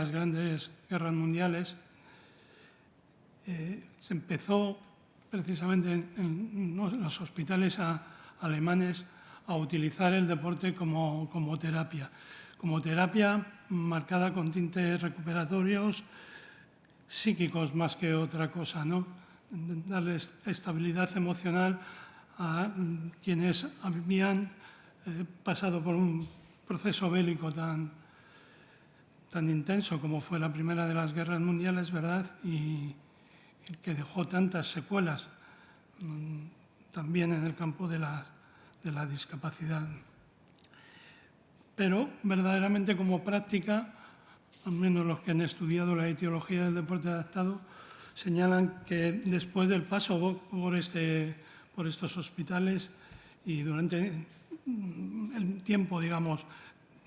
las grandes guerras mundiales, se empezó precisamente en los hospitales alemanes a utilizar el deporte como terapia marcada con tintes recuperatorios, psíquicos más que otra cosa, ¿no? Darles estabilidad emocional a quienes habían pasado por un proceso bélico tan intenso como fue la primera de las guerras mundiales, ¿verdad? Y que dejó tantas secuelas también en el campo de la discapacidad. Pero verdaderamente como práctica, al menos los que han estudiado la etiología del deporte adaptado, señalan que después del paso por estos hospitales y durante el tiempo, digamos,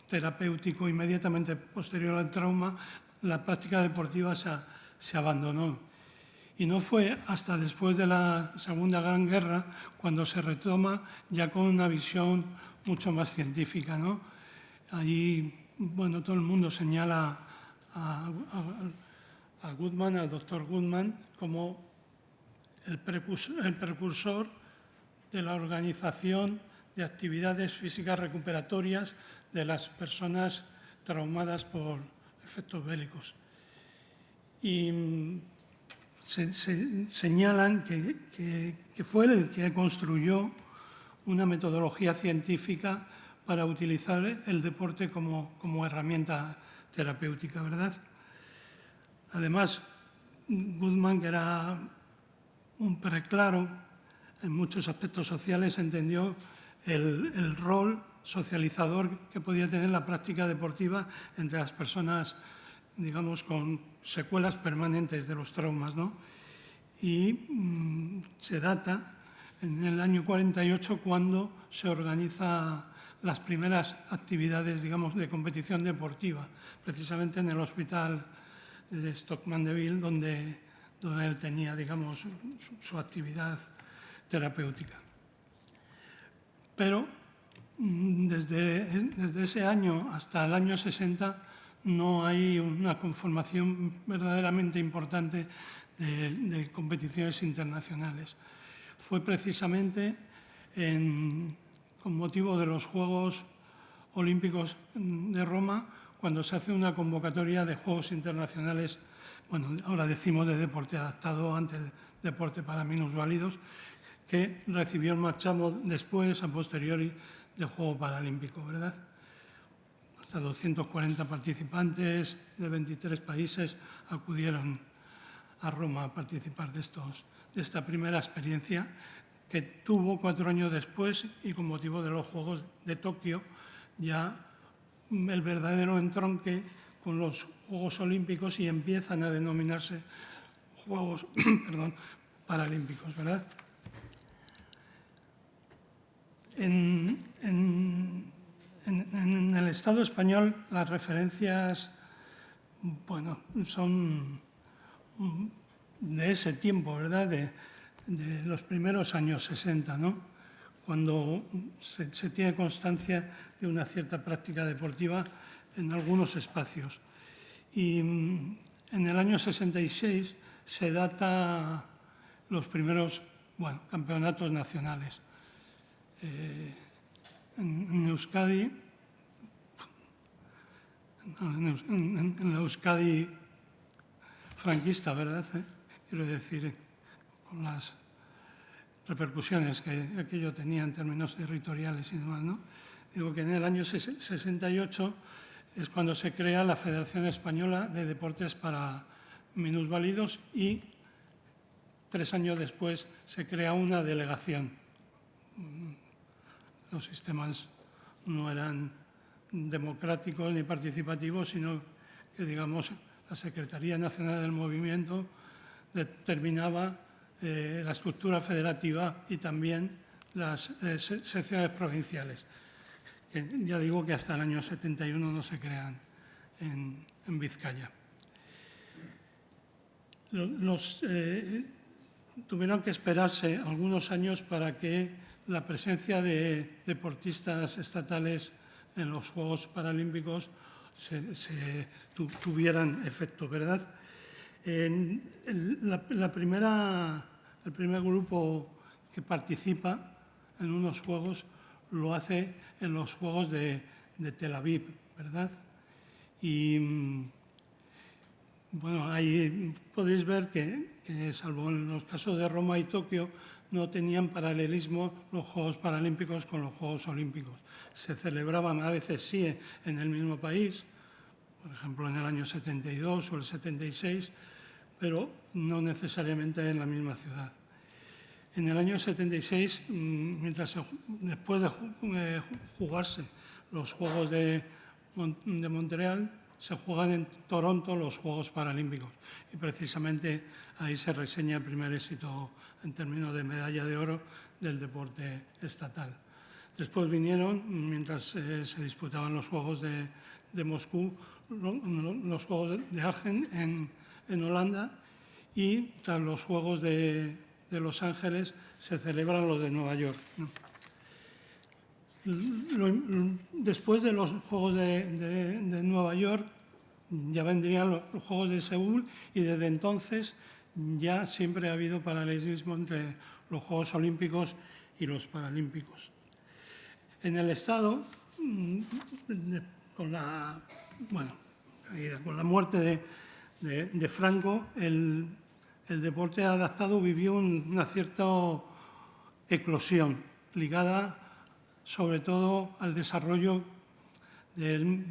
terapéutico inmediatamente posterior al trauma, la práctica deportiva se abandonó. Y no fue hasta después de la Segunda Gran Guerra cuando se retoma ya con una visión mucho más científica, ¿no? Ahí, bueno, todo el mundo señala a Goodman, al doctor Goodman, como el precursor de la organización de actividades físicas recuperatorias de las personas traumadas por efectos bélicos. Y señalan que fue el que construyó una metodología científica para utilizar el deporte como herramienta terapéutica, ¿verdad? Además, Goodman, que era un preclaro en muchos aspectos sociales, entendió el rol socializador que podía tener la práctica deportiva entre las personas, digamos, con secuelas permanentes de los traumas, ¿no? Y se data en el año 48 cuando se organiza las primeras actividades, digamos, de competición deportiva, precisamente en el hospital de Stoke-Mandeville, donde él tenía, digamos, su actividad terapéutica. Pero desde ese año hasta el año 60 no hay una conformación verdaderamente importante de competiciones internacionales. Fue precisamente con motivo de los Juegos Olímpicos de Roma cuando se hace una convocatoria de Juegos Internacionales, bueno, ahora decimos de deporte adaptado, antes de deporte para minusválidos, que recibió el marchamo después, a posteriori, del Juego Paralímpico, ¿verdad? Hasta 240 participantes de 23 países acudieron a Roma a participar de esta primera experiencia que tuvo 4 años después y con motivo de los Juegos de Tokio ya el verdadero entronque con los Juegos Olímpicos y empiezan a denominarse Juegos Paralímpicos, ¿verdad? En el Estado español las referencias, bueno, son de ese tiempo, ¿verdad? De los primeros años 60, ¿no? Cuando se tiene constancia de una cierta práctica deportiva en algunos espacios. Y en el año 66 se data los primeros, bueno, campeonatos nacionales. En Euskadi, en la Euskadi franquista, ¿verdad? Quiero decir, con las repercusiones que aquello tenía en términos territoriales y demás, ¿no? Digo que en el año 68 es cuando se crea la Federación Española de Deportes para Minusválidos y 3 años después se crea una delegación. Los sistemas no eran democráticos ni participativos, sino que, digamos, la Secretaría Nacional del Movimiento determinaba la estructura federativa y también las secciones provinciales. Que ya digo que hasta el año 71 no se crean en Vizcaya. Tuvieron que esperarse algunos años para que la presencia de deportistas estatales en los Juegos Paralímpicos tuvieran efecto, ¿verdad? El primer grupo que participa en unos juegos lo hace en los Juegos de Tel Aviv, ¿verdad? Y bueno, ahí podéis ver que salvo en los casos de Roma y Tokio, no tenían paralelismo los Juegos Paralímpicos con los Juegos Olímpicos. Se celebraban a veces sí en el mismo país, por ejemplo en el año 72 o el 76, pero no necesariamente en la misma ciudad. En el año 76, después de jugarse los Juegos de Montreal, se juegan en Toronto los Juegos Paralímpicos y precisamente ahí se reseña el primer éxito en términos de medalla de oro del deporte estatal. Después vinieron, mientras se disputaban los Juegos de Moscú, los Juegos de Argen en Holanda, y tras los Juegos de Los Ángeles se celebran los de Nueva York, ¿no? Después de los Juegos de Nueva York ya vendrían los Juegos de Seúl, y desde entonces ya siempre ha habido paralelismo entre los Juegos Olímpicos y los Paralímpicos. En el Estado, con la muerte de Franco, el deporte adaptado vivió una cierta eclosión ligada sobre todo al desarrollo del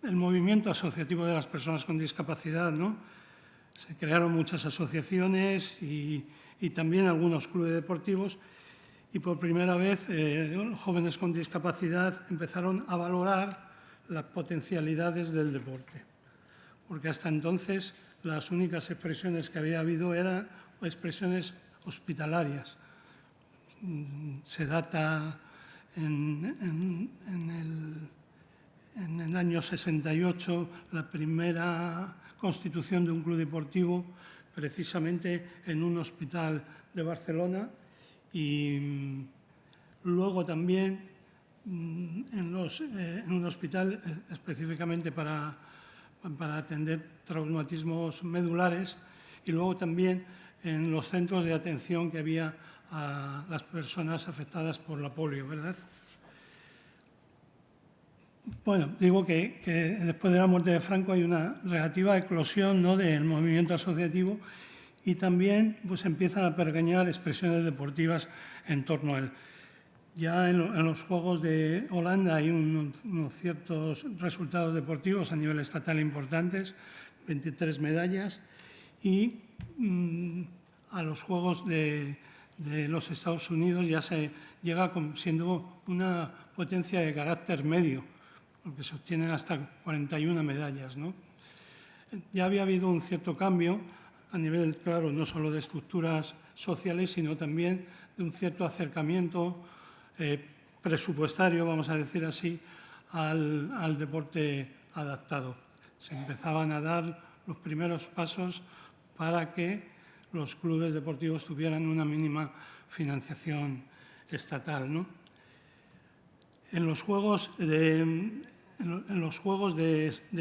movimiento asociativo de las personas con discapacidad, ¿no? Se crearon muchas asociaciones y también algunos clubes deportivos, y por primera vez los jóvenes con discapacidad empezaron a valorar las potencialidades del deporte, porque hasta entonces las únicas expresiones que había habido eran expresiones hospitalarias. Se data en el año 68 la primera constitución de un club deportivo precisamente en un hospital de Barcelona, y luego también en un hospital específicamente para atender traumatismos medulares, y luego también en los centros de atención que había a las personas afectadas por la polio, ¿verdad? Bueno, digo que después de la muerte de Franco hay una relativa eclosión, ¿no?, del movimiento asociativo, y también pues empiezan a pergeñar expresiones deportivas en torno a él. Ya en los Juegos de Holanda hay unos ciertos resultados deportivos a nivel estatal importantes, 23 medallas, y a los Juegos de los Estados Unidos ya se llega siendo una potencia de carácter medio, porque se obtienen hasta 41 medallas, ¿no? Ya había habido un cierto cambio a nivel, claro, no solo de estructuras sociales, sino también de un cierto acercamiento presupuestario, vamos a decir así, al deporte adaptado. Se empezaban a dar los primeros pasos para que los clubes deportivos tuvieran una mínima financiación estatal, ¿no? En los Juegos de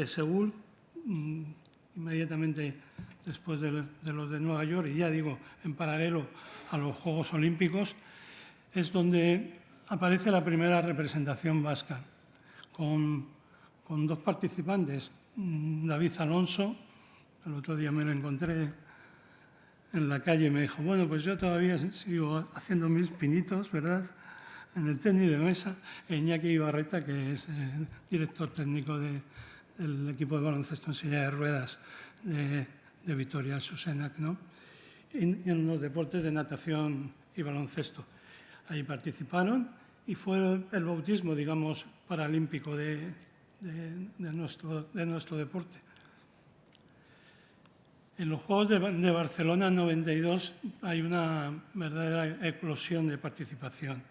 Seúl, inmediatamente después de los de Nueva York, y ya digo, en paralelo a los Juegos Olímpicos, es donde aparece la primera representación vasca, con dos participantes. David Alonso, el otro día me lo encontré en la calle y me dijo, bueno, pues yo todavía sigo haciendo mis pinitos, ¿verdad?, en el tenis de mesa. Iñaki Ibarreta, que es director técnico del equipo de baloncesto en silla de ruedas de Vitoria-Susenac, ¿no?, en los deportes de natación y baloncesto. Ahí participaron y fue el bautismo, digamos, paralímpico de nuestro deporte. En los Juegos de Barcelona 92 hay una verdadera eclosión de participación,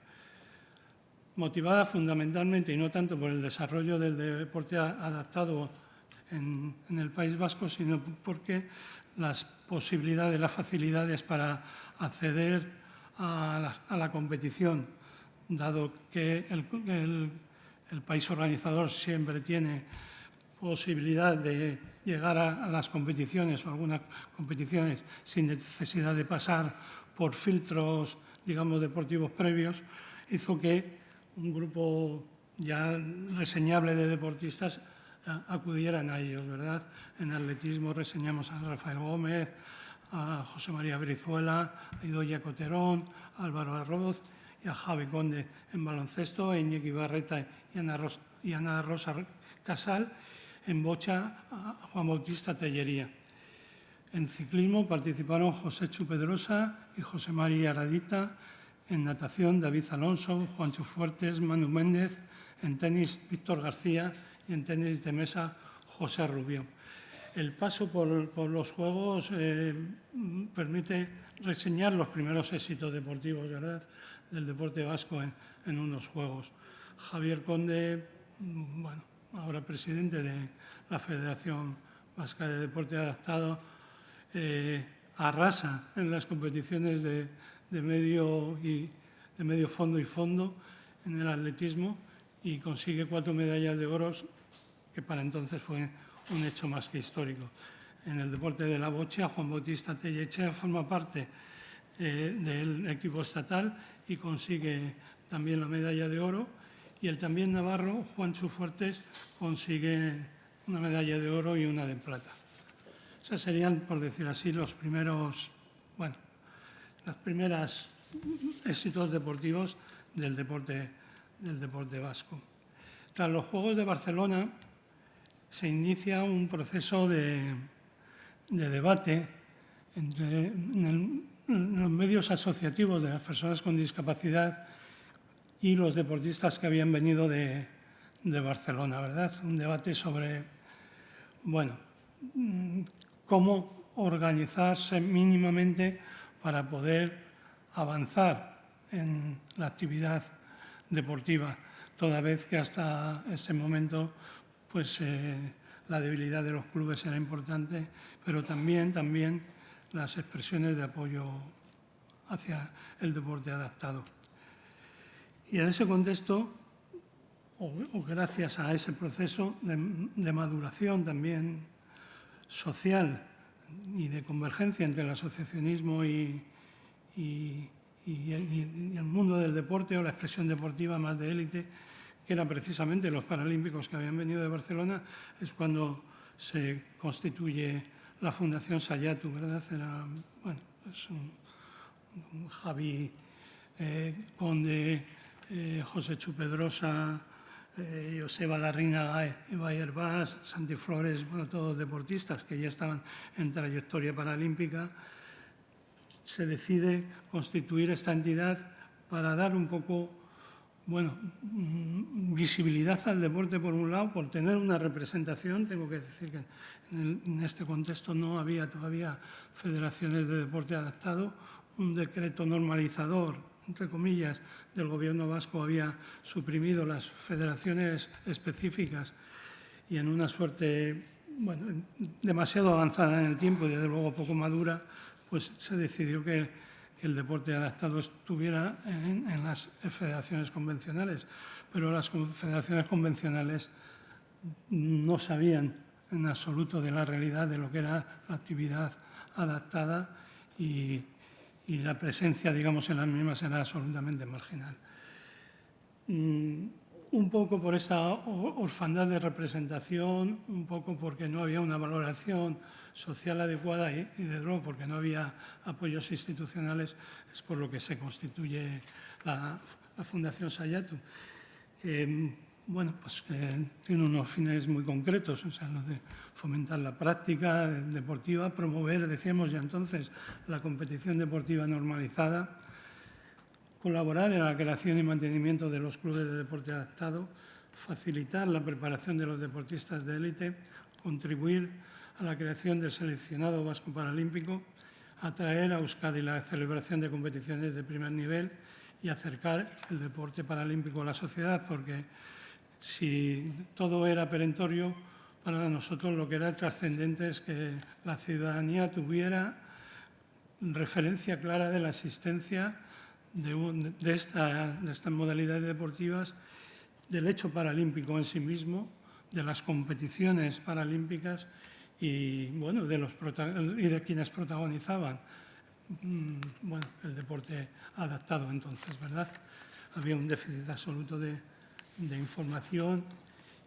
motivada fundamentalmente, y no tanto por el desarrollo del deporte adaptado en el País Vasco, sino porque las posibilidades, las facilidades para acceder a la competición, dado que el país organizador siempre tiene posibilidad de llegar a las competiciones o algunas competiciones sin necesidad de pasar por filtros, digamos, deportivos previos, hizo que un grupo ya reseñable de deportistas acudieran a ellos, ¿verdad? En atletismo reseñamos a Rafael Gómez, a José María Brizuela, a Idoia Coterón, a Álvaro Arroz y a Javi Conde. En baloncesto, a Iñaki Barreta y Ana Rosa Casal. En bocha, a Juan Bautista Tellería. En ciclismo participaron José Chu Pedrosa y José María Radita. En natación, David Alonso, Juancho Fuertes, Manu Méndez. En tenis, Víctor García. Y en tenis de mesa, José Rubio. El paso por los Juegos permite reseñar los primeros éxitos deportivos, ¿verdad?, del deporte vasco en unos Juegos. Javier Conde, bueno, ahora presidente de la Federación Vasca de Deporte Adaptado, arrasa en las competiciones de medio fondo y fondo en el atletismo y consigue 4 medallas de oro, que para entonces fue un hecho más que histórico. En el deporte de la bocha, Juan Bautista Tellechea forma parte del equipo estatal y consigue también la medalla de oro, y el también navarro, Juancho Fuertes, consigue una medalla de oro y una de plata. Esos serían, por decir así, los primeros éxitos deportivos del deporte vasco. Tras los Juegos de Barcelona se inicia un proceso de debate en los medios asociativos de las personas con discapacidad y los deportistas que habían venido de Barcelona, ¿verdad? Un debate sobre, cómo organizarse mínimamente para poder avanzar en la actividad deportiva, toda vez que hasta ese momento la debilidad de los clubes era importante, pero también las expresiones de apoyo hacia el deporte adaptado. Y en ese contexto, o gracias a ese proceso de maduración también social y de convergencia entre el asociacionismo y el mundo del deporte o la expresión deportiva más de élite, que eran precisamente los paralímpicos que habían venido de Barcelona, es cuando se constituye la Fundación Sayatu, ¿verdad? Era, Javi Conde, José Chu Pedrosa, Joseba Larrinaga, Ibai Herbás, Santi Flores, todos deportistas que ya estaban en trayectoria paralímpica. Se decide constituir esta entidad para dar un poco visibilidad al deporte por un lado, por tener una representación. Tengo que decir que en este contexto no había todavía federaciones de deporte adaptado. Un decreto normalizador, entre comillas, del Gobierno vasco había suprimido las federaciones específicas, y en una suerte demasiado avanzada en el tiempo y desde luego poco madura, pues se decidió que el deporte adaptado estuviera en las federaciones convencionales, pero las federaciones convencionales no sabían en absoluto de la realidad de lo que era la actividad adaptada, y la presencia, digamos, en las mismas era absolutamente marginal. Un poco por esta orfandad de representación, un poco porque no había una valoración social adecuada y desde luego porque no había apoyos institucionales, es por lo que se constituye la Fundación Sayatu, que tiene unos fines muy concretos, o sea, los de fomentar la práctica deportiva, promover, decíamos ya entonces, la competición deportiva normalizada, colaborar en la creación y mantenimiento de los clubes de deporte adaptado, facilitar la preparación de los deportistas de élite, contribuir a la creación del seleccionado vasco paralímpico, atraer a Euskadi la celebración de competiciones de primer nivel y acercar el deporte paralímpico a la sociedad, porque si todo era perentorio, para nosotros lo que era trascendente es que la ciudadanía tuviera referencia clara de la existencia de estas modalidades deportivas, del hecho paralímpico en sí mismo, de las competiciones paralímpicas y, bueno, de quienes protagonizaban bueno, el deporte adaptado entonces, ¿verdad? Había un déficit absoluto de información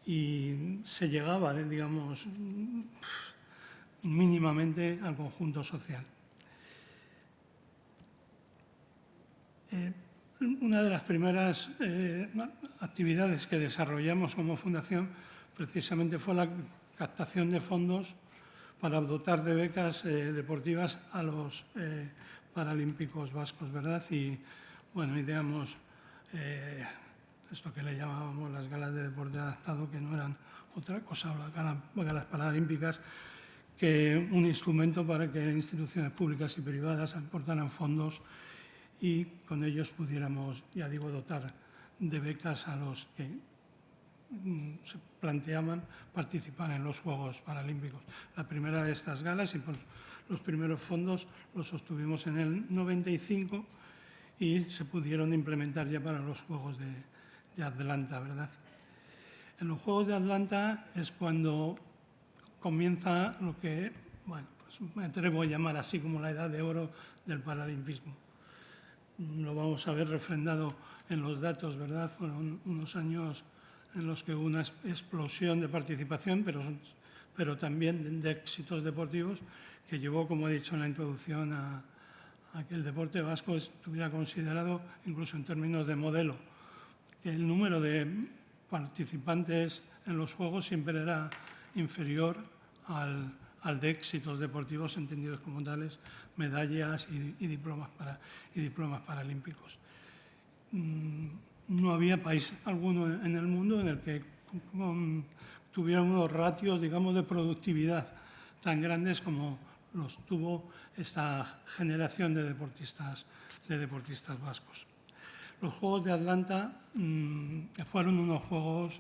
y se llegaba, digamos, mínimamente al conjunto social. Una de las primeras actividades que desarrollamos como fundación precisamente fue la captación de fondos para dotar de becas deportivas a los paralímpicos vascos, ¿verdad? Y, bueno, ideamos esto que le llamábamos las galas de deporte adaptado, que no eran otra cosa, las galas paralímpicas, que un instrumento para que instituciones públicas y privadas aportaran fondos y con ellos pudiéramos, ya digo, dotar de becas a los que se planteaban participar en los Juegos Paralímpicos. La primera de estas galas y pues, los primeros fondos los obtuvimos en el 95 y se pudieron implementar ya para los Juegos de Atlanta, ¿verdad? En los Juegos de Atlanta es cuando comienza lo que, bueno, pues me atrevo a llamar así como la edad de oro del paralimpismo. Lo vamos a ver refrendado en los datos, ¿verdad? Fueron unos años en los que hubo una explosión de participación, pero también de éxitos deportivos que llevó, como he dicho en la introducción, a que el deporte vasco estuviera considerado, incluso en términos de modelo, que el número de participantes en los Juegos siempre era inferior al de éxitos deportivos entendidos como tales, medallas y diplomas paralímpicos. No había país alguno en el mundo en el que tuviera unos ratios, digamos, de productividad tan grandes como los tuvo esta generación de deportistas vascos. Los Juegos de Atlanta fueron unos Juegos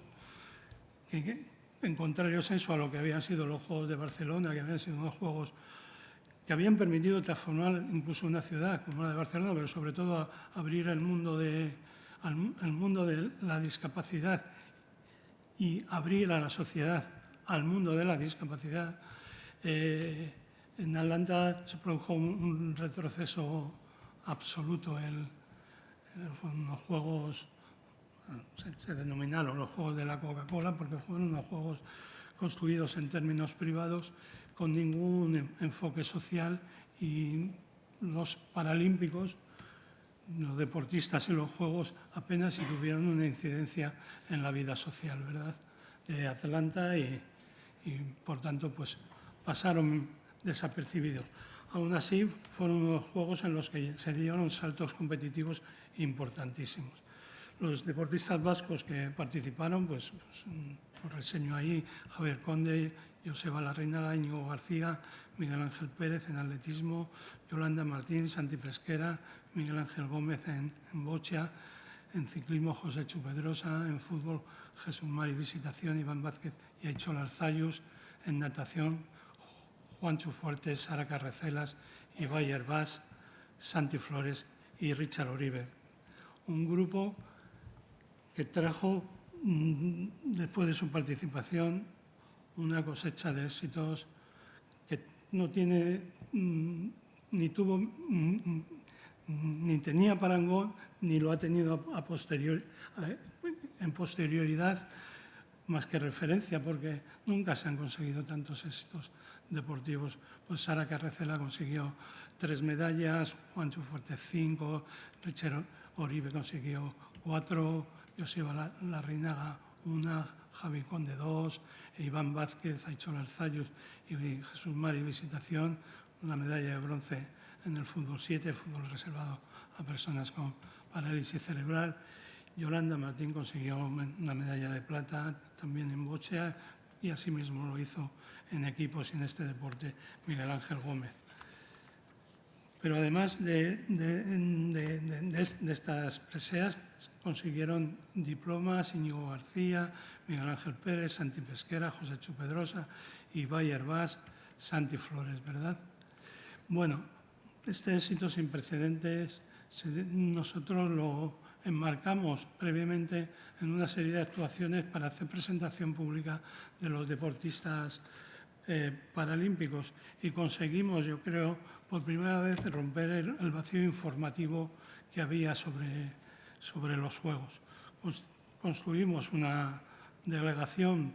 que, en contrario senso a lo que habían sido los Juegos de Barcelona, que habían sido unos Juegos que habían permitido transformar incluso una ciudad como la de Barcelona, pero sobre todo abrir el mundo de la discapacidad y abrir a la sociedad al mundo de la discapacidad. En Atlanta se produjo un retroceso absoluto en los Juegos, se denominaron los Juegos de la Coca-Cola porque fueron unos Juegos construidos en términos privados con ningún enfoque social y los paralímpicos, los deportistas en los Juegos apenas si tuvieron una incidencia en la vida social, ¿verdad?, de Atlanta y por tanto pues pasaron desapercibidos. Aún así fueron unos Juegos en los que se dieron saltos competitivos importantísimos. Los deportistas vascos que participaron, pues os reseño ahí: Javier Conde, Joseba Larrinaga, Íñigo García, Miguel Ángel Pérez en atletismo, Yolanda Martín, Santi Pesquera, Miguel Ángel Gómez en bocha, en ciclismo José Chupedrosa, en fútbol Jesús Mari Visitación, Iván Vázquez y Aichol Arzayus, en natación Juancho Fuertes, Sara Carrecelas, Ibai Herbás, Santi Flores y Richard Oribe. Un grupo que trajo, después de su participación, una cosecha de éxitos que no tiene, ni tuvo, ni tenía parangón, ni lo ha tenido en posterioridad, más que referencia, porque nunca se han conseguido tantos éxitos deportivos. Pues Sara Carrecela consiguió 3 medallas, Juancho Fuertes 5, Richard Oribe consiguió 4, Joseba Larrinaga 1, Javi Conde 2, Iván Vázquez, Aichol Arzayus y Jesús Mari Visitación, una medalla de bronce en el fútbol 7, fútbol reservado a personas con parálisis cerebral. Yolanda Martín consiguió una medalla de plata también en bocha y asimismo lo hizo en equipos y en este deporte Miguel Ángel Gómez. Pero además de estas preseas consiguieron diplomas Íñigo García, Miguel Ángel Pérez, Santi Pesquera, José Chupedrosa, Ibai Herbás, Santi Flores, ¿verdad? Bueno, este éxito sin precedentes nosotros lo enmarcamos previamente en una serie de actuaciones para hacer presentación pública de los deportistas paralímpicos y conseguimos, yo creo, por primera vez romper el vacío informativo que había sobre los Juegos. Construimos una delegación,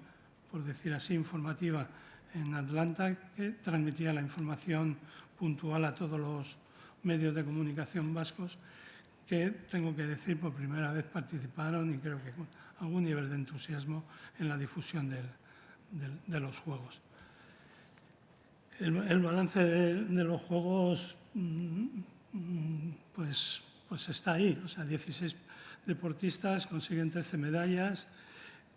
por decir así, informativa en Atlanta que transmitía la información puntual a todos los medios de comunicación vascos que, tengo que decir, por primera vez participaron y creo que con algún nivel de entusiasmo en la difusión de los Juegos. El balance de los Juegos pues está ahí. O sea, 16 deportistas consiguen 13 medallas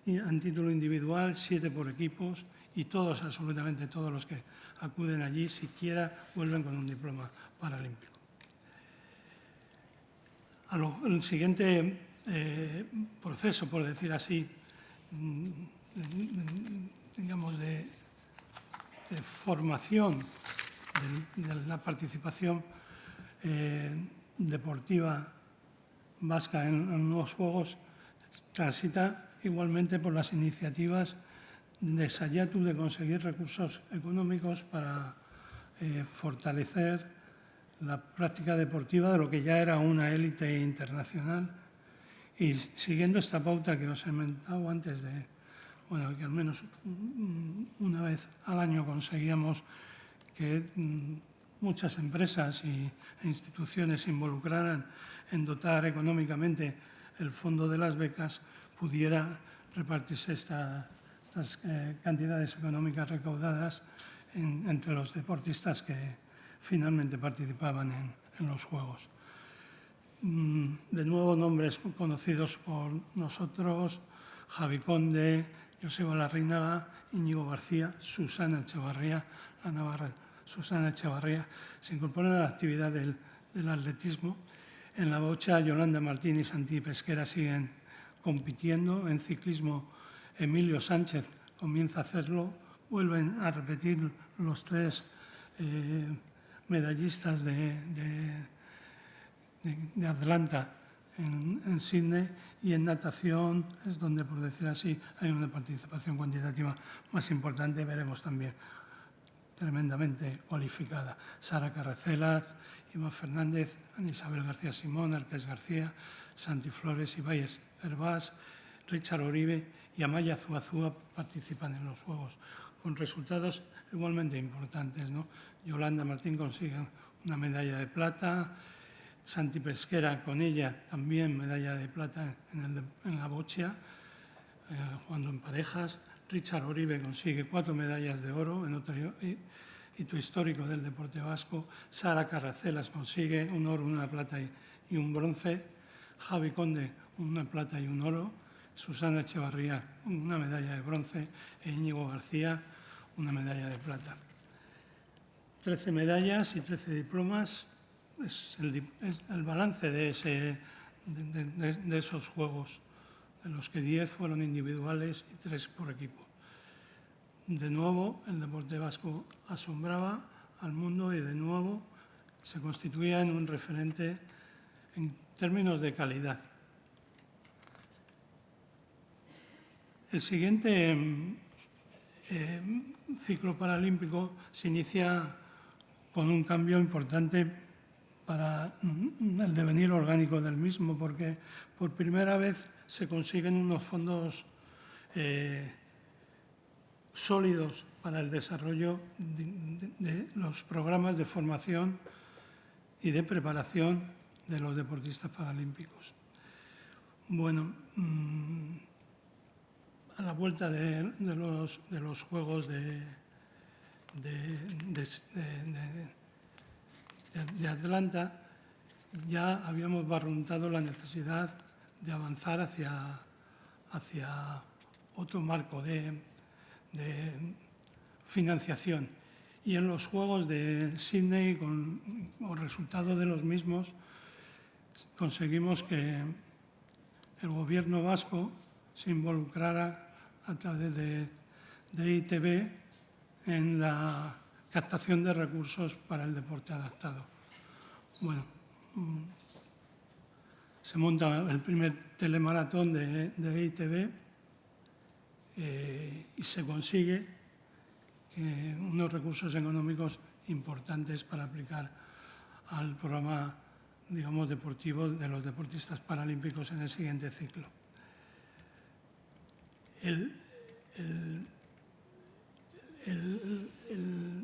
en título individual, 7 por equipos y todos, absolutamente todos los que acuden allí, siquiera vuelven con un diploma paralímpico. El siguiente proceso, por decir así, digamos, de formación de la participación deportiva vasca en los Juegos transita igualmente por las iniciativas de Saiatu de conseguir recursos económicos para fortalecer la práctica deportiva de lo que ya era una élite internacional y siguiendo esta pauta que os he comentado antes de, bueno, que al menos una vez al año conseguíamos que muchas empresas e instituciones se involucraran en dotar económicamente el fondo de las becas, pudiera repartirse estas cantidades económicas recaudadas entre los deportistas que finalmente participaban en los Juegos. De nuevo, nombres conocidos por nosotros: Javi Conde, Joseba Larrinaga, Íñigo García, Susana Echevarría, la navarra Susana Echevarría, se incorporan a la actividad del atletismo. En la bocha, Yolanda Martín y Santi Pesquera siguen compitiendo. En ciclismo, Emilio Sánchez comienza a hacerlo. Vuelven a repetir los 3 medallistas de Atlanta en Sydney, y en natación es donde, por decir así, hay una participación cuantitativa más importante. Veremos también tremendamente cualificada Sara Carrecelas, Iván Fernández, Ana Isabel García Simón, Arqués García, Santi Flores, Ibáñez Hervás, Richard Oribe y Amaya Zuazúa participan en los Juegos, con resultados igualmente importantes, ¿no? Yolanda Martín consigue una medalla de plata, Santi Pesquera con ella también medalla de plata en la bocha, jugando en parejas. Richard Oribe consigue 4 medallas de oro en otro hito histórico del deporte vasco. Sara Carracelas consigue un oro, una plata y un bronce. Javi Conde una plata y un oro. Susana Echevarría una medalla de bronce e Íñigo García una medalla de plata. 13 medallas y 13 diplomas es el balance de esos Juegos, de los que 10 fueron individuales y 3 por equipo. De nuevo, el deporte vasco asombraba al mundo y de nuevo se constituía en un referente en términos de calidad. El siguiente ciclo paralímpico se inicia con un cambio importante para el devenir orgánico del mismo, porque por primera vez se consiguen unos fondos sólidos para el desarrollo de los programas de formación y de preparación de los deportistas paralímpicos. Bueno, a la vuelta de los Juegos de Atlanta ya habíamos barruntado la necesidad de avanzar hacia otro marco de financiación. Y en los Juegos de Sydney, como resultado de los mismos, conseguimos que el gobierno vasco se involucrara a través de ITV en la captación de recursos para el deporte adaptado. Bueno, se monta el primer telemaratón de ITV y se consigue unos recursos económicos importantes para aplicar al programa, digamos, deportivo de los deportistas paralímpicos en el siguiente ciclo. El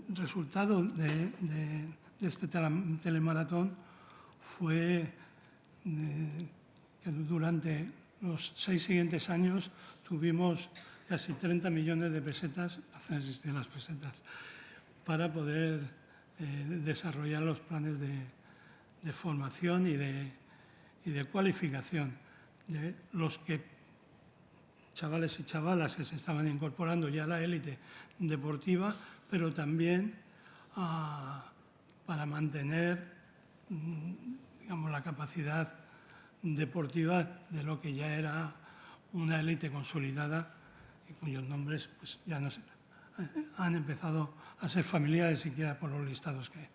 resultado de este telemaratón fue que durante los 6 siguientes años tuvimos casi 30 millones de pesetas, hace existir las pesetas, para poder desarrollar los planes de formación y de cualificación de los chavales y chavalas que se estaban incorporando ya a la élite deportiva, pero también para mantener, digamos, la capacidad deportiva de lo que ya era una élite consolidada y cuyos nombres pues, ya no han empezado a ser familiares siquiera por los listados que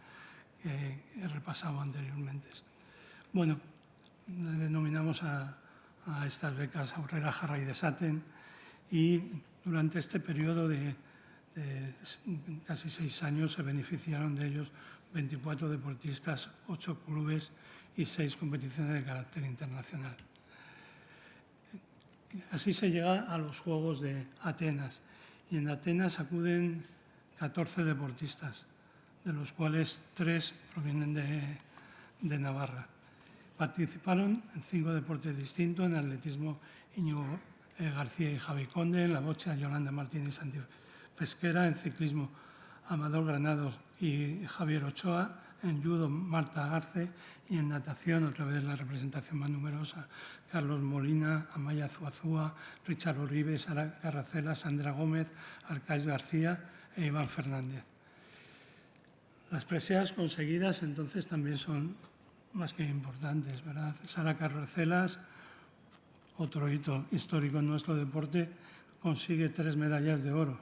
he repasado anteriormente. Bueno, le denominamos a estas becas Aurrera, Jarra y Desaten, y durante este periodo de casi 6 años se beneficiaron de ellos 24 deportistas, 8 clubes y 6 competiciones de carácter internacional. Así se llega a los Juegos de Atenas, y en Atenas acuden 14 deportistas, de los cuales 3 provienen de Navarra. Participaron en 5 deportes distintos: en atletismo Íñigo García y Javi Conde, en la bocha Yolanda Martínez y Santi Pesquera, en ciclismo Amador Granados y Javier Ochoa, en judo Marta Arce, y en natación, otra vez la representación más numerosa, Carlos Molina, Amaya Zuazúa, Richard Uribe, Sara Carracela, Sandra Gómez, Arcais García e Iván Fernández. Las preseas conseguidas entonces también son más que importantes, ¿verdad? Sara Carracelas, otro hito histórico en nuestro deporte, consigue 3 medallas de oro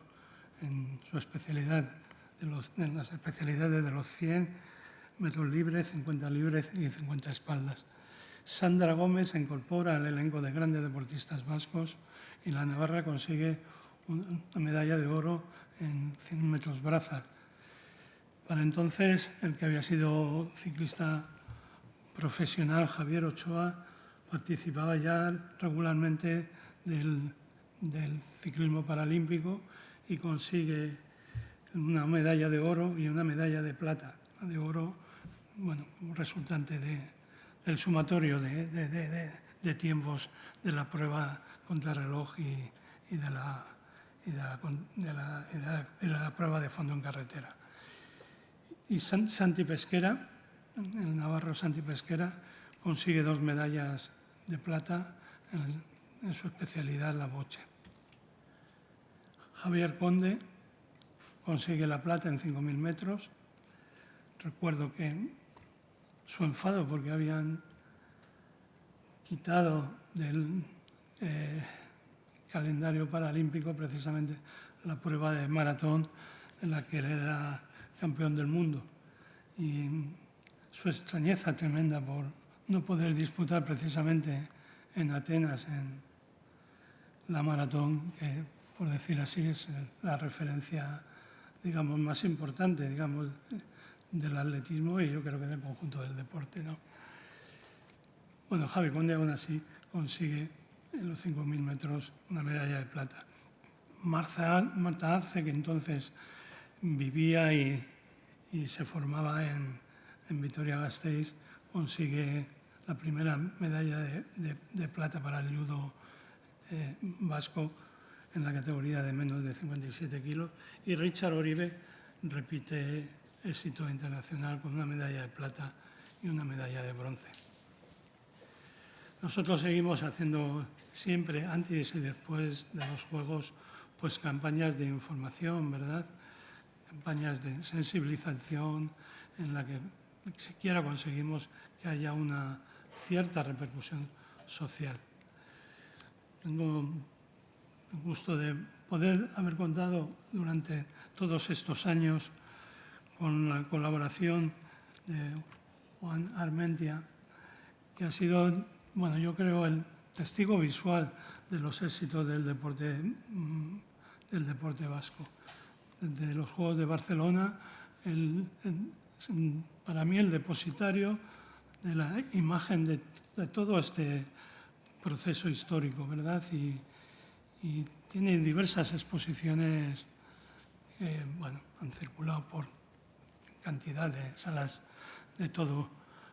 en su especialidad, en las especialidades de los 100 metros libres, 50 libres y 50 espaldas. Sandra Gómez se incorpora al elenco de grandes deportistas vascos y la navarra consigue una medalla de oro en 100 metros braza. Para entonces, el que había sido ciclista profesional, Javier Ochoa, participaba ya regularmente del ciclismo paralímpico y consigue una medalla de oro y una medalla de plata. La de oro, bueno, como resultante del sumatorio de tiempos de la prueba contrarreloj y de la prueba de fondo en carretera. Y Santi Pesquera, el navarro Santi Pesquera, consigue 2 medallas de plata en su especialidad, la bocha. Javier Conde consigue la plata en 5.000 metros. Recuerdo que su enfado porque habían quitado del calendario paralímpico precisamente la prueba de maratón en la que él era campeón del mundo, y su extrañeza tremenda por no poder disputar precisamente en Atenas en la maratón, que por decir así es la referencia, digamos, más importante, digamos, del atletismo y yo creo que del conjunto del deporte, ¿no? Bueno, Javi Conde aún así consigue en los 5.000 metros una medalla de plata. Marta Arce, que entonces vivía y se formaba en Vitoria-Gasteiz, consigue la primera medalla de plata para el judo vasco en la categoría de menos de 57 kilos, y Richard Uribe repite éxito internacional con una medalla de plata y una medalla de bronce. Nosotros seguimos haciendo siempre, antes y después de los Juegos, pues campañas de información, ¿verdad? Campañas de sensibilización en la que siquiera conseguimos que haya una cierta repercusión social. Tengo el gusto de poder haber contado durante todos estos años con la colaboración de Juan Armentia, que ha sido bueno, yo creo el testigo visual de los éxitos del deporte vasco. De los Juegos de Barcelona, para mí el depositario de la imagen de todo este proceso histórico, ¿verdad? Y tiene diversas exposiciones que, bueno, han circulado por cantidad de salas de todo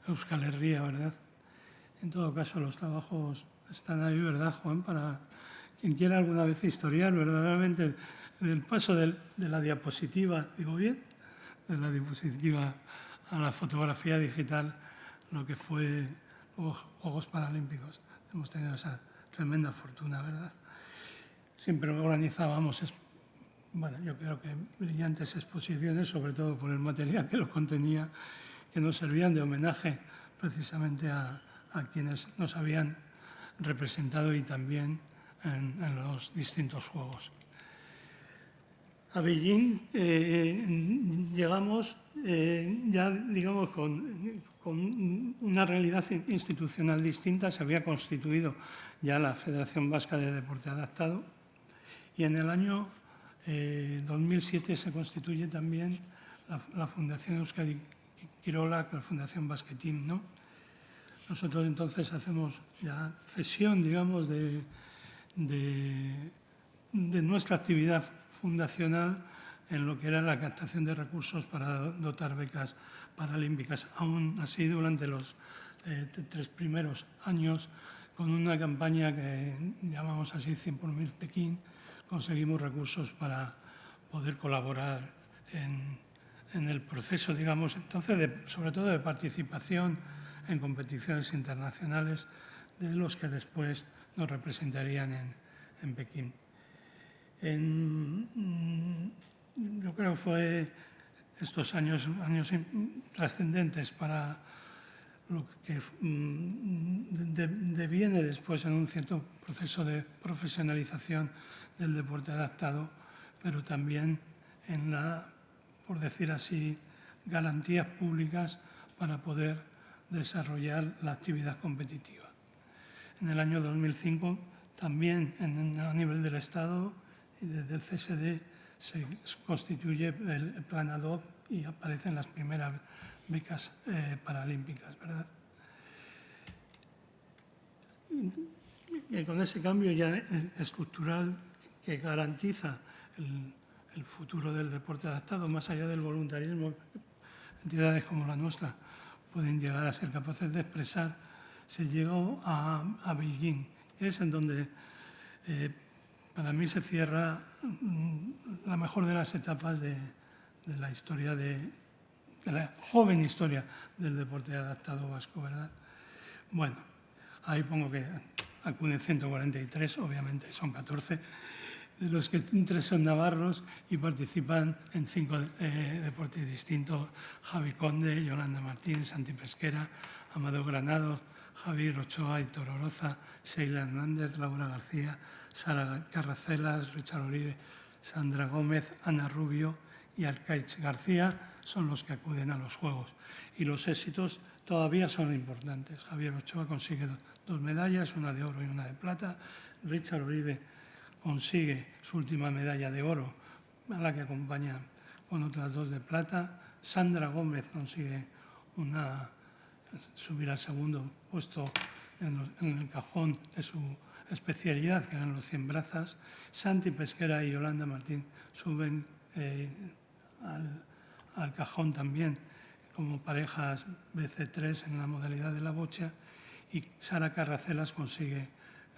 Euskal Herria, ¿verdad? En todo caso, los trabajos están ahí, ¿verdad, Juan? Para quien quiera alguna vez historiar verdaderamente el paso de la diapositiva, digo bien, de la diapositiva a la fotografía digital, lo que fue los Juegos Paralímpicos. Hemos tenido esa tremenda fortuna, ¿verdad? Siempre organizábamos, bueno, yo creo que brillantes exposiciones, sobre todo por el material que lo contenía, que nos servían de homenaje precisamente a quienes nos habían representado y también en los distintos juegos. A Beijing llegamos ya, digamos, con una realidad institucional distinta. Se había constituido ya la Federación Vasca de Deporte Adaptado y en el año 2007 se constituye también la Fundación Euskadi Kirolak, la Fundación Basqueteam, ¿no? Nosotros entonces hacemos ya cesión, digamos, de nuestra actividad fundacional en lo que era la captación de recursos para dotar becas paralímpicas. Aún así, durante los 3 primeros años, con una campaña que llamamos así 100 por 1000 Pekín, conseguimos recursos para poder colaborar en el proceso, digamos, entonces, sobre todo de participación en competiciones internacionales de los que después nos representarían en Pekín. Yo creo que fue estos años trascendentes para lo que deviene después en un cierto proceso de profesionalización del deporte adaptado, pero también en por decir así, garantías públicas para poder desarrollar la actividad competitiva. En el año 2005 también a nivel del Estado y desde el CSD se constituye el plan ADOP y aparecen las primeras becas paralímpicas, ¿verdad? Y con ese cambio ya estructural que garantiza el futuro del deporte adaptado, más allá del voluntarismo, entidades como la nuestra pueden llegar a ser capaces de expresar, se llegó a Beijing, que es en donde para mí se cierra la mejor de las etapas de la historia, de la joven historia del deporte adaptado vasco, ¿verdad? Bueno, ahí pongo que acuden 143, obviamente son 14, de los que 3 son navarros y participan en 5 deportes distintos: Javi Conde, Yolanda Martín, Santi Pesquera, Amadeo Granados, Javier Ochoa, Héctor Oroza, Sheila Hernández, Laura García, Sara Carracelas, Richard Oribe, Sandra Gómez, Ana Rubio y Arcaich García son los que acuden a los Juegos. Y los éxitos todavía son importantes. Javier Ochoa consigue 2 medallas, una de oro y una de plata. Richard Oribe consigue su última medalla de oro, a la que acompaña con otras 2 de plata. Sandra Gómez consigue subir al segundo puesto en el cajón de su especialidad, que eran los 100 brazas. Santi Pesquera y Yolanda Martín suben al cajón también como parejas BC3 en la modalidad de la bocha, y Sara Carracelas consigue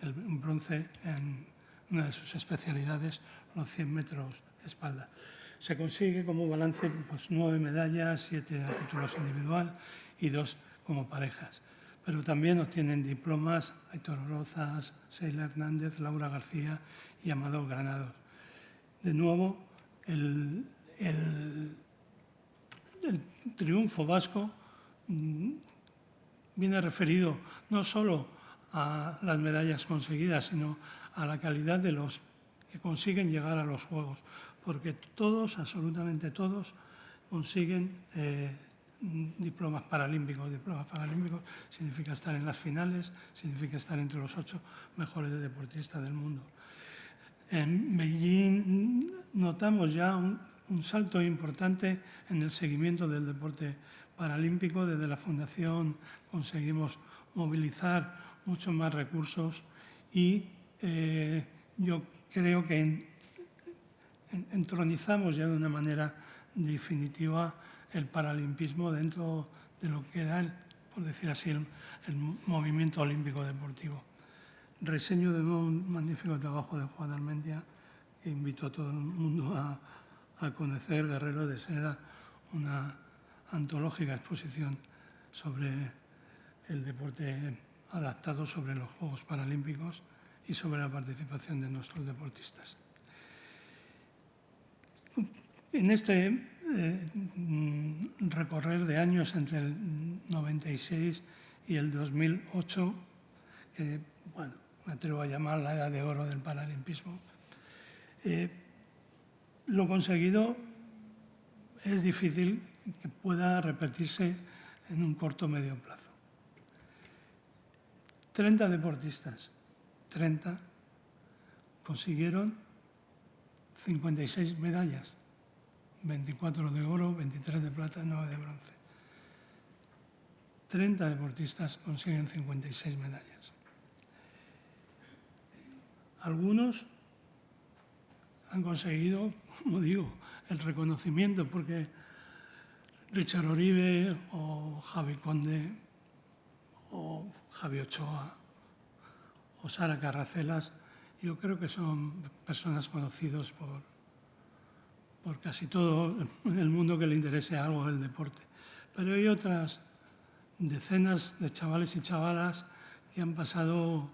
el bronce en una de sus especialidades, los 100 metros espalda. Se consigue como balance pues, 9 medallas, 7 a títulos individual y 2 como parejas. Pero también obtienen diplomas Héctor Orozas, Sheila Hernández, Laura García y Amador Granados. De nuevo, el triunfo vasco viene referido no solo a las medallas conseguidas, sino a la calidad de los que consiguen llegar a los Juegos, porque todos, absolutamente todos, consiguen diplomas paralímpicos. Diplomas paralímpicos significa estar en las finales, significa estar entre los 8 mejores deportistas del mundo. En Beijing notamos ya un salto importante en el seguimiento del deporte paralímpico. Desde la Fundación conseguimos movilizar muchos más recursos y yo creo que entronizamos ya de una manera definitiva el paralimpismo dentro de lo que era, por decir así, el movimiento olímpico deportivo. Reseño de nuevo un magnífico trabajo de Juan Armentia, que invito a todo el mundo a conocer, Guerreros de Seda, una antológica exposición sobre el deporte adaptado sobre los Juegos Paralímpicos y sobre la participación de nuestros deportistas. En este recorrer de años entre el 96 y el 2008, que bueno, me atrevo a llamar la edad de oro del paralimpismo, lo conseguido es difícil que pueda repetirse en un corto o medio plazo. 30 deportistas, 30, consiguieron 56 medallas, 24 de oro, 23 de plata, 9 de bronce. 30 deportistas consiguen 56 medallas. Algunos han conseguido, como digo, el reconocimiento, porque Richard Oribe o Javi Conde o Javi Ochoa o Sara Carracelas, yo creo que son personas conocidas por casi todo el mundo que le interese algo del deporte. Pero hay otras decenas de chavales y chavalas que han pasado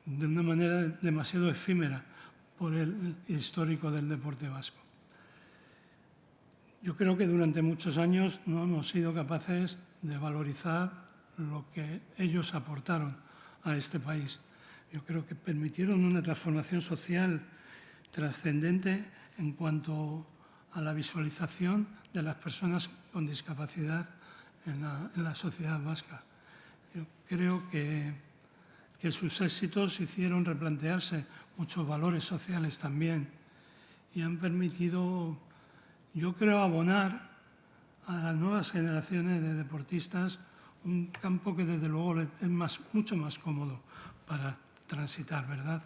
de una manera demasiado efímera por el histórico del deporte vasco. Yo creo que durante muchos años no hemos sido capaces de valorizar lo que ellos aportaron a este país. Yo creo que permitieron una transformación social trascendente en cuanto a la visualización de las personas con discapacidad en la sociedad vasca. Yo creo que sus éxitos hicieron replantearse muchos valores sociales también y han permitido, yo creo, abonar a las nuevas generaciones de deportistas un campo que desde luego es mucho más cómodo para transitar, ¿verdad?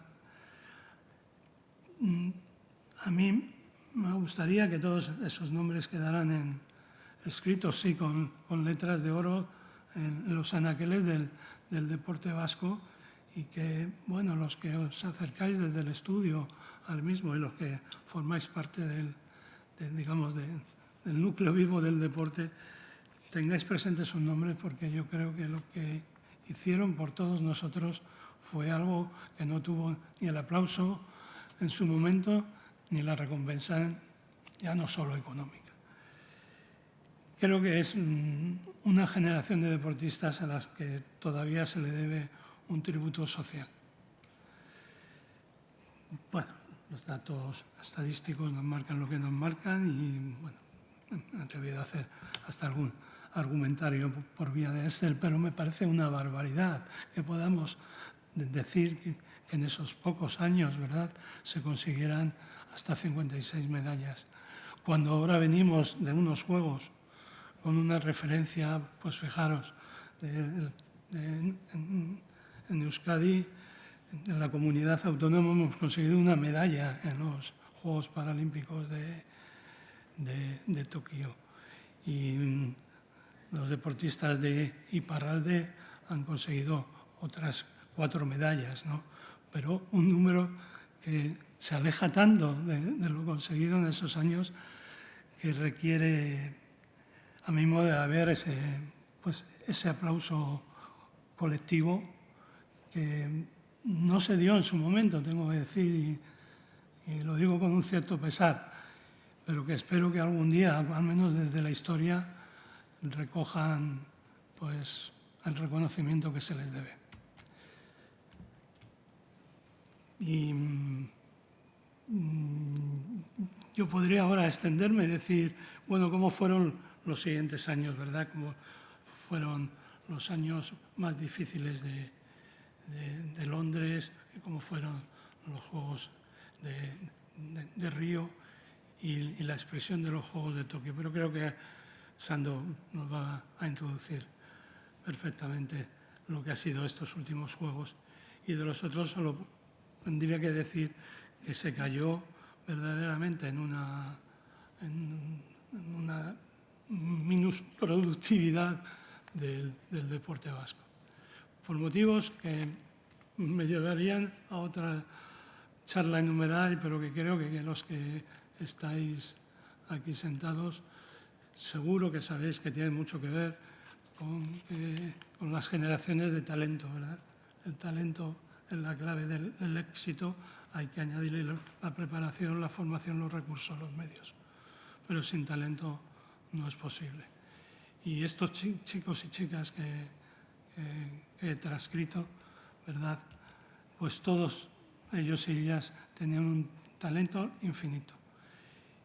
A mí me gustaría que todos esos nombres quedaran escritos, sí, con letras de oro en los anaqueles del deporte vasco, y que, bueno, los que os acercáis desde el estudio al mismo y los que formáis parte del núcleo vivo del deporte, tengáis presentes sus nombres, porque yo creo que lo que hicieron por todos nosotros fue algo que no tuvo ni el aplauso en su momento ni la recompensa, ya no solo económica. Creo que es una generación de deportistas a las que todavía se le debe un tributo social. Bueno, los datos estadísticos nos marcan lo que nos marcan y, bueno, me he atrevido a hacer hasta algún argumentario por vía de Excel, pero me parece una barbaridad que podamos decir que en esos pocos años, ¿verdad?, se consiguieran hasta 56 medallas. Cuando ahora venimos de unos Juegos con una referencia, pues fijaros, en Euskadi, en la comunidad autónoma, hemos conseguido una medalla en los Juegos Paralímpicos de Tokio. Y los deportistas de Iparralde han conseguido otras 4 medallas, ¿no? Pero un número que se aleja tanto de lo conseguido en esos años, que requiere, a mi modo de ver, ese aplauso colectivo que no se dio en su momento, tengo que decir, y lo digo con un cierto pesar, pero que espero que algún día, al menos desde la historia, recojan, pues, el reconocimiento que se les debe. Y yo podría ahora extenderme y decir, bueno, cómo fueron los siguientes años, ¿verdad? Como fueron los años más difíciles de Londres, como fueron los Juegos de Río y la expresión de los Juegos de Tokio. Pero creo que Sandro nos va a introducir perfectamente lo que ha sido estos últimos Juegos. Y de los otros solo tendría que decir que se cayó verdaderamente en una minusproductividad del deporte vasco. Por motivos que me llevarían a otra charla enumerar, pero que creo que los que estáis aquí sentados seguro que sabéis que tienen mucho que ver con las generaciones de talento, ¿verdad? El talento es la clave del éxito, hay que añadirle la preparación, la formación, los recursos, los medios. Pero sin talento no es posible. Y estos chicos y chicas que he transcrito, ¿verdad? Pues todos ellos y ellas tenían un talento infinito.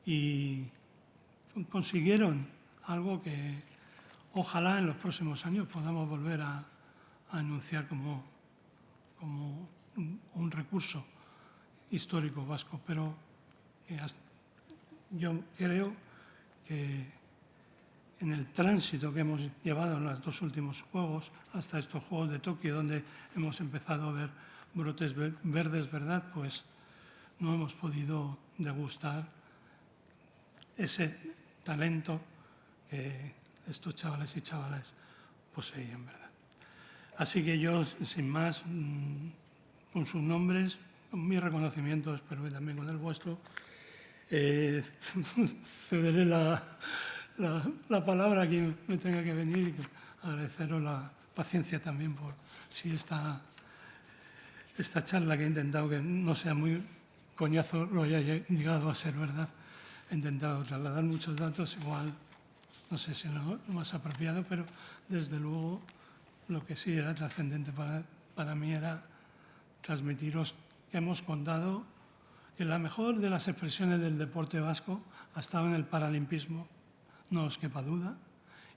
Y consiguieron algo que ojalá en los próximos años podamos volver a anunciar como un recurso histórico vasco, pero que yo creo que en el tránsito que hemos llevado en los dos últimos Juegos, hasta estos Juegos de Tokio, donde hemos empezado a ver brotes verdes, ¿verdad? Pues no hemos podido degustar ese talento que estos chavales y chavalas poseían, ¿verdad? Así que yo, sin más, con sus nombres, con mis reconocimientos, pero también con el vuestro, cederé la palabra a quien me tenga que venir y agradeceros la paciencia también por si esta charla que he intentado que no sea muy coñazo lo haya llegado a ser, ¿verdad? He intentado trasladar muchos datos, igual no sé si es lo más apropiado, pero desde luego lo que sí era trascendente para mí era transmitiros que hemos contado que la mejor de las expresiones del deporte vasco ha estado en el paralimpismo, no os quepa duda,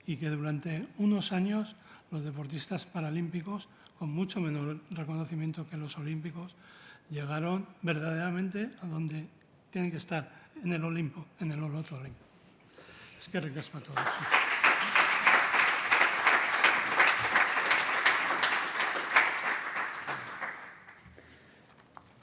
y que durante unos años los deportistas paralímpicos, con mucho menor reconocimiento que los olímpicos, llegaron verdaderamente a donde tienen que estar, en el Olimpo, en el otro Olimpo. Es que ricasco a todos.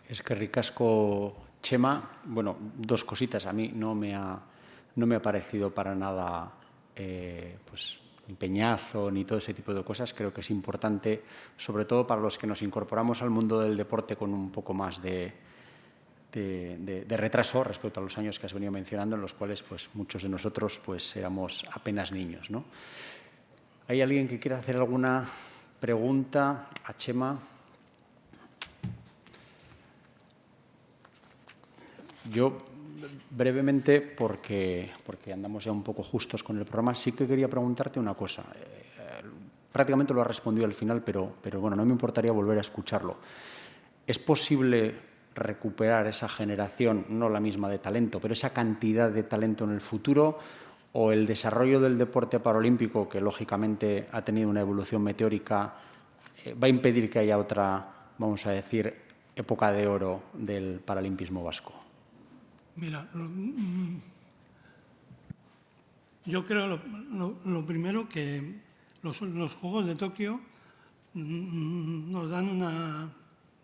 Es que ricasco, Chema. Bueno, dos cositas. A mí no me ha parecido para nada pues, ni peñazo ni todo ese tipo de cosas. Creo que es importante, sobre todo para los que nos incorporamos al mundo del deporte con un poco más de retraso respecto a los años que has venido mencionando, en los cuales pues, muchos de nosotros pues, éramos apenas niños, ¿no? ¿Hay alguien que quiera hacer alguna pregunta a Chema? Yo, brevemente, porque andamos ya un poco justos con el programa, sí que quería preguntarte una cosa. Prácticamente lo has respondido al final, pero bueno, no me importaría volver a escucharlo. ¿Es posible recuperar esa generación, no la misma de talento, pero esa cantidad de talento en el futuro? ¿O el desarrollo del deporte paralímpico, que lógicamente ha tenido una evolución meteórica, va a impedir que haya otra, vamos a decir, época de oro del paralimpismo vasco? Mira, yo creo lo primero que los Juegos de Tokio nos dan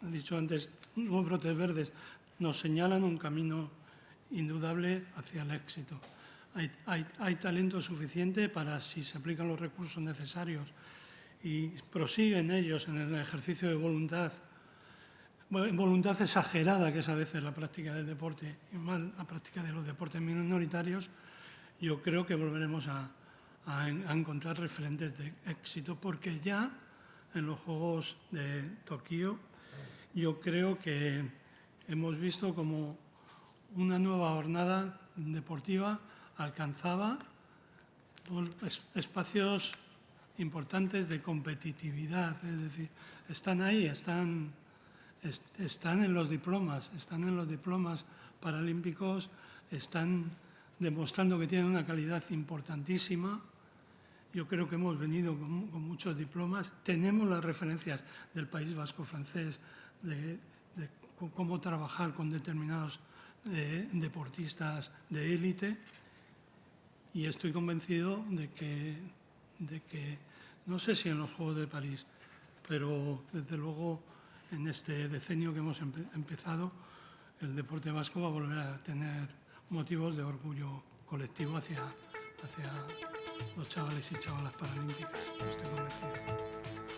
he dicho antes, unos brotes verdes, nos señalan un camino indudable hacia el éxito. Hay talento suficiente para, si se aplican los recursos necesarios y prosiguen ellos en el ejercicio de voluntad exagerada, que es a veces la práctica del deporte, y más la práctica de los deportes minoritarios, yo creo que volveremos a encontrar referentes de éxito, porque ya en los Juegos de Tokio yo creo que hemos visto como una nueva jornada deportiva alcanzaba espacios importantes de competitividad, es decir, están ahí, están en los diplomas paralímpicos, están demostrando que tienen una calidad importantísima. Yo creo que hemos venido con muchos diplomas. Tenemos las referencias del País Vasco francés de cómo trabajar con determinados deportistas de élite, y estoy convencido de que, no sé si en los Juegos de París, pero desde luego en este decenio que hemos empezado, el deporte vasco va a volver a tener motivos de orgullo colectivo hacia los chavales y chavalas paralímpicas. Estoy convencido.